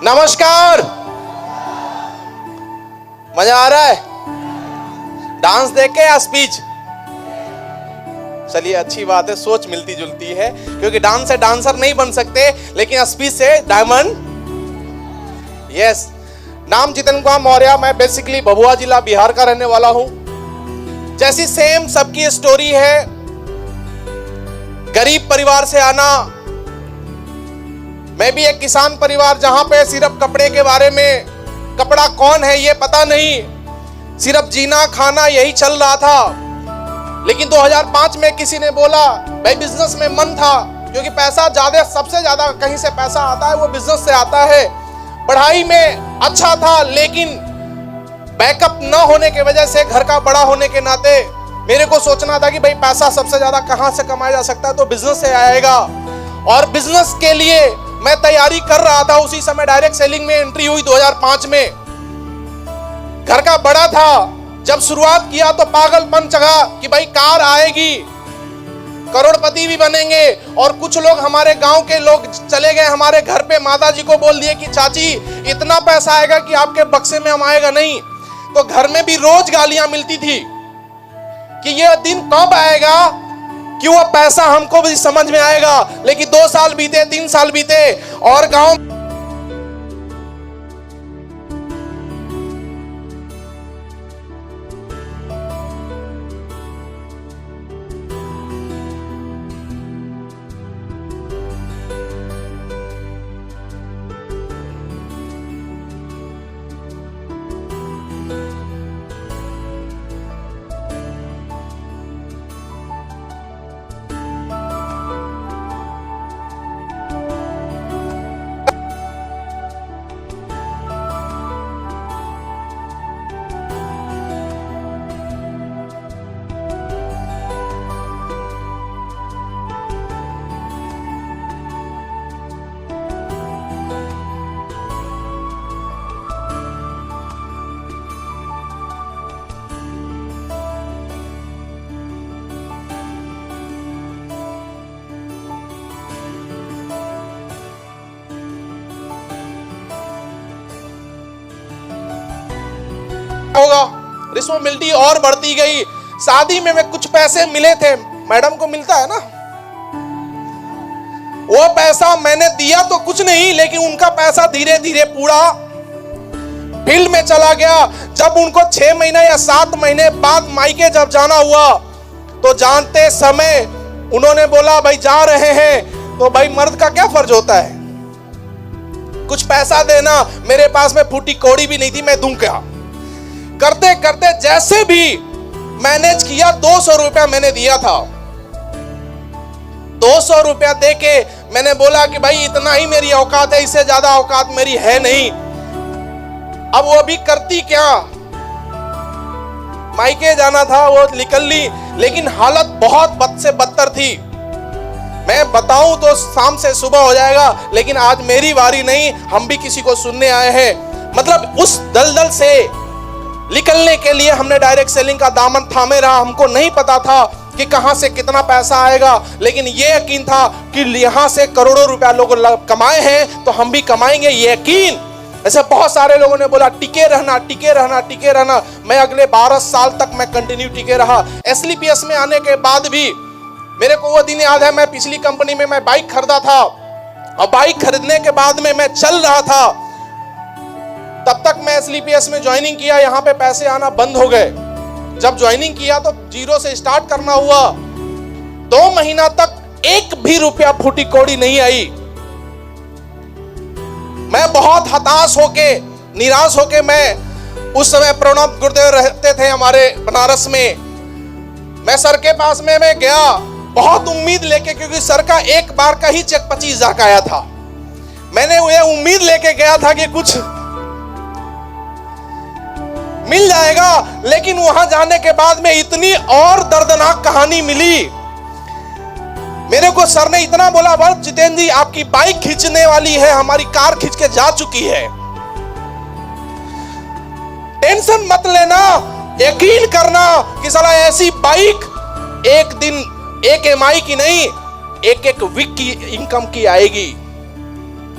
नमस्कार। मजा आ रहा है डांस देख के या स्पीच? चलिए अच्छी बात है, सोच मिलती जुलती है, क्योंकि डांस से डांसर नहीं बन सकते लेकिन स्पीच से डायमंड। यस, नाम जितेंद्र कुमार मौर्य, मैं बेसिकली भभुआ जिला बिहार का रहने वाला हूं। जैसी सेम सबकी स्टोरी है, गरीब परिवार से आना। मैं भी एक किसान परिवार, जहां पे सिर्फ कपड़े के बारे में, कपड़ा कौन है ये पता नहीं, सिर्फ जीना खाना यही चल रहा था। लेकिन 2005 में किसी ने बोला, भाई बिजनेस में मन था, क्योंकि पैसा ज्यादा, सबसे ज्यादा कहीं से पैसा आता है वो बिजनेस से आता है। पढ़ाई में अच्छा था, लेकिन बैकअप न होने की वजह से, घर का बड़ा होने के नाते मेरे को सोचना था कि भाई पैसा सबसे ज्यादा कहां से कमाया जा सकता है, तो बिजनेस से आएगा। और बिजनेस के लिए मैं तैयारी कर रहा था। उसी समय डायरेक्ट सेलिंग में एंट्री हुई 2005 में। घर का बड़ा था, जब शुरुआत किया तो पागलपन जगा कि भाई कार आएगी, करोड़पति भी बनेंगे। और कुछ लोग, हमारे गांव के लोग चले गए हमारे घर पे, माताजी को बोल दिए कि चाची इतना पैसा आएगा कि आपके बक्से में हम आएगा नहीं। तो घर में भी रोज गालियां मिलती थी कि ये दिन कब आएगा कि वो पैसा हमको भी समझ में आएगा। लेकिन 2 साल बीते, 3 साल बीते और गांव होगा, रिस्पॉन्सिबिलिटी और बढ़ती गई। शादी में कुछ पैसे मिले थे, मैडम को मिलता है ना, वो पैसा मैंने दिया तो कुछ नहीं, लेकिन उनका पैसा धीरे धीरे पूरा फील्ड में चला गया। जब उनको 6 महीने या 7 महीने बाद मायके जब जाना हुआ, तो जानते समय उन्होंने बोला भाई जा रहे हैं, तो भाई मर्द का क्या फर्ज होता है, कुछ पैसा देना। मेरे पास में फूटी कौड़ी भी नहीं थी, मैं दूं क्या। करते करते जैसे भी मैनेज किया, 200 रुपया मैंने दिया था। 200 रुपया देके मैंने बोला कि भाई इतना ही मेरी औकात है, इससे ज्यादा औकात मेरी है नहीं। अब वो भी करती क्या, मायके जाना था, वो निकल ली, लेकिन हालत बहुत बद से बदतर थी। मैं बताऊं तो शाम से सुबह हो जाएगा, लेकिन आज मेरी बारी नहीं, हम भी किसी को सुनने आए हैं। मतलब उस दलदल से निकलने के लिए हमने डायरेक्ट सेलिंग का दामन थामे रहा। हमको नहीं पता था कि कहां से कितना पैसा आएगा, लेकिन यह यकीन था कि यहां से करोड़ों रुपया लोगों कमाए हैं तो हम भी कमाएंगे, ये यकीन। ऐसे बहुत सारे लोगों ने बोला टिके रहना, टिके रहना, टिके रहना। मैं अगले 12 साल तक मैं कंटिन्यू टिके रहा। एसलीपीएस में आने के बाद भी मेरे को वो दिन याद है, मैं पिछली कंपनी में मैं बाइक खरीदा था, और बाइक खरीदने के बाद में मैं चल रहा था, तब तक मैं एसलीपीएस में ज्वाइनिंग किया, यहाँ पे पैसे आना बंद हो गए। जब ज्वाइनिंग किया तो 0 से स्टार्ट करना हुआ। 2 महीना तक 1 भी रुपया फूटी कौड़ी नहीं आई। मैं बहुत हताश होके, निराश होके, मैं उस समय प्रणब गुरुदेव रहते थे हमारे बनारस में। मैं सर के पास में मैं गया बहुत उम्मीद लेके, क्योंकि सर का एक बार का ही चेक 25,000 का आया था। मैंने ये उम्मीद लेके गया था कि कुछ मिल जाएगा, लेकिन वहां जाने के बाद में इतनी और दर्दनाक कहानी मिली। मेरे को सर ने इतना बोला, बस जितेंद्र जी आपकी बाइक खींचने वाली है, हमारी कार खींच के जा चुकी है, टेंशन मत लेना, यकीन करना कि साला ऐसी बाइक एक दिन एक एमआई की नहीं, एक वीक की इनकम की आएगी।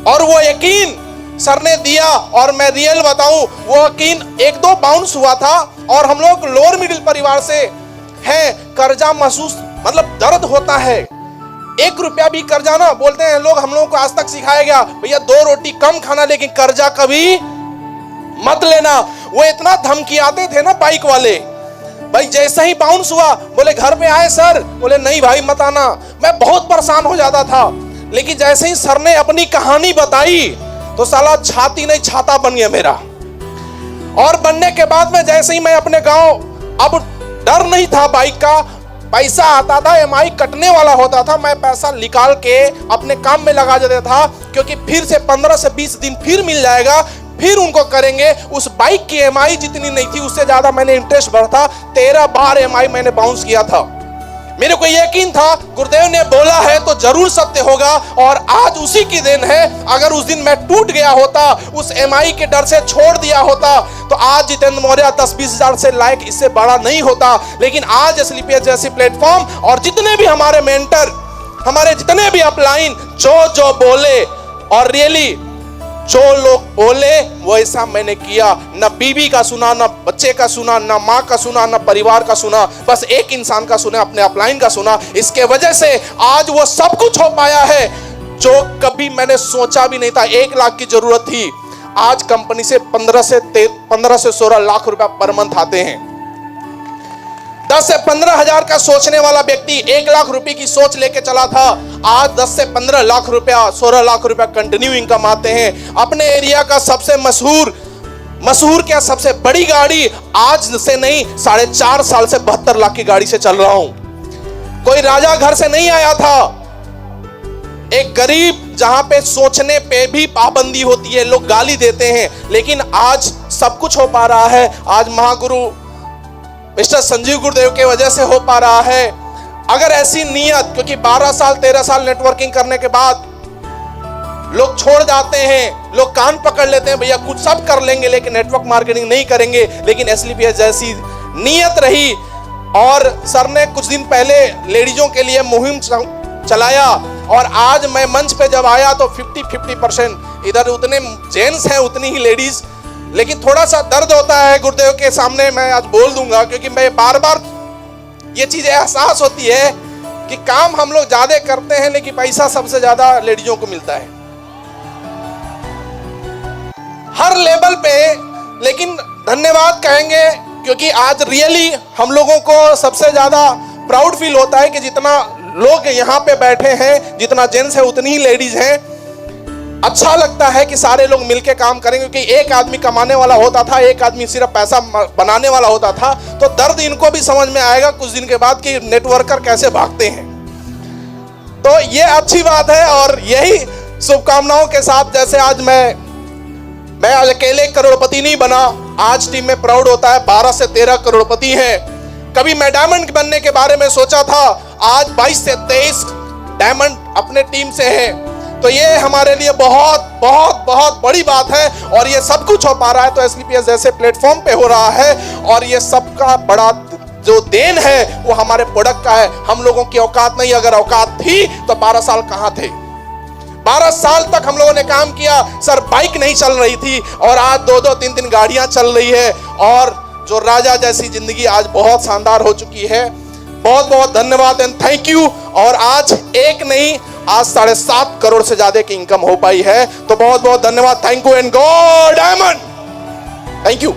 और वो यकीन सर ने दिया, और मैं रियल बताऊं वो यकीन 1-2 बाउंस हुआ था, और हम लोग लोअर मिडिल परिवार से हैं, कर्जा महसूस मतलब दर्द होता है। 1 रुपया भी कर्जा ना, बोलते हैं लोग, हम लोगों को आज तक सिखाया गया भैया 2 रोटी कम खाना, लेकिन कर्जा कभी मत लेना। वो इतना धमकियाते थे ना बाइक वाले, भाई जैसे ही बाउंस हुआ बोले घर पे आए सर, बोले नहीं भाई मत आना। मैं बहुत परेशान हो जाता था, लेकिन जैसे ही सर ने अपनी कहानी बताई तो साला छाती नहीं छाता बन गया मेरा। और बनने के बाद में जैसे ही मैं अपने गांव, अब डर नहीं था बाइक का, पैसा आता था, EMI कटने वाला होता था, मैं पैसा निकाल के अपने काम में लगा देता था, क्योंकि फिर से 15 से 20 दिन फिर मिल जाएगा, फिर उनको करेंगे। उस बाइक की EMI जितनी नहीं थी उससे ज्यादा मैंने इंटरेस्ट भरा था। 13 बार EMI मैंने बाउंस किया था। मेरे को यकीन था गुरुदेव ने बोला है तो जरूर सत्य होगा, और आज उसी की देन है। अगर उस दिन मैं टूट गया होता, उस EMI के डर से छोड़ दिया होता, तो आज जितेंद्र मौर्य 10-20 हजार से लायक इससे बड़ा नहीं होता। लेकिन आज SLPS जैसी प्लेटफॉर्म और जितने भी हमारे मेंटर, हमारे जितने भी अपलाइन जो बोले, और रियली जो लोग बोले वैसा मैंने किया। न बीवी का सुना, न बच्चे का सुना, न माँ का सुना, न परिवार का सुना, बस एक इंसान का सुना, अपने अपलाइन का सुना। इसके वजह से आज वो सब कुछ हो पाया है जो कभी मैंने सोचा भी नहीं था। 1 लाख की जरूरत थी, आज कंपनी से 15 से 16 लाख रुपया पर मंथ आते हैं। 10 से 15 हजार का सोचने वाला व्यक्ति 1 लाख रुपए की सोच लेके चला था, आज 10 से 15 लाख रुपया, 16 लाख रुपया कंटिन्यू इनकम आते हैं। अपने एरिया का सबसे मशहूर क्या, सबसे बड़ी गाड़ी आज से नहीं 4.5 साल से 72 लाख की गाड़ी से चल रहा हूं। कोई राजा घर से नहीं आया था, एक गरीब, जहां पे सोचने पे भी पाबंदी होती है, लोग गाली देते हैं, लेकिन आज सब कुछ हो पा रहा है। आज महागुरु मिस्टर संजीव गुरुदेव के वजह से हो पा रहा है। अगर ऐसी नियत, क्योंकि 12 साल 13 साल नेटवर्किंग करने के बाद लोग छोड़ जाते हैं, लोग कान पकड़ लेते हैं, भैया कुछ सब कर लेंगे लेकिन नेटवर्क मार्केटिंग नहीं करेंगे। लेकिन SLPS जैसी नियत रही, और सर ने कुछ दिन पहले लेडीजों के लिए मुहिम चलाया, और आज मैं मंच पे जब आया तो 50-50% इधर उतने जेंट्स हैं उतनी ही लेडीज। लेकिन थोड़ा सा दर्द होता है गुरुदेव के सामने, मैं आज बोल दूंगा, क्योंकि मैं बार-बार ये चीज एहसास होती है कि काम हम लोग ज्यादा करते हैं लेकिन पैसा सबसे ज्यादा लेडीजों को मिलता है हर लेवल पे। लेकिन धन्यवाद कहेंगे, क्योंकि आज रियली हम लोगों को सबसे ज्यादा प्राउड फील होता है कि जितना लोग यहाँ पे बैठे हैं, जितना जेंट्स है उतनी ही लेडीज हैं। अच्छा लगता है कि सारे लोग मिलके काम करेंगे, क्योंकि एक आदमी कमाने वाला होता था, एक आदमी सिर्फ पैसा बनाने वाला होता था, तो दर्द इनको भी समझ में आएगा कुछ दिन के बाद कि नेटवर्कर कैसे भागते हैं। तो ये अच्छी बात है, और यही शुभकामनाओं के साथ, जैसे आज मैं आज अकेले करोड़पति नहीं बना, आज टीम में प्राउड होता है 12 से 13 करोड़पति हैं। कभी मैं डायमंड बनने के बारे में सोचा था, आज 22 से 23 डायमंड अपने टीम से हैं। तो ये हमारे लिए बहुत बहुत बहुत बड़ी बात है, और ये सब कुछ हो पा रहा है तो SLPS जैसे प्लेटफॉर्म पे हो रहा है। और ये सबका बड़ा जो देन है वो हमारे प्रोडक्ट का है। हम लोगों की औकात नहीं, अगर औकात थी तो 12 साल कहां थे। 12 साल तक हम लोगों ने काम किया, सर बाइक नहीं चल रही थी, और आज 2-2, 3-3 गाड़ियां चल रही है, और जो राजा जैसी जिंदगी आज बहुत शानदार हो चुकी है। बहुत बहुत धन्यवाद एंड थैंक यू। और आज एक नहीं, आज 7.5 करोड़ से ज्यादा की इनकम हो पाई है, तो बहुत बहुत धन्यवाद। Thank you and go diamond. Thank you.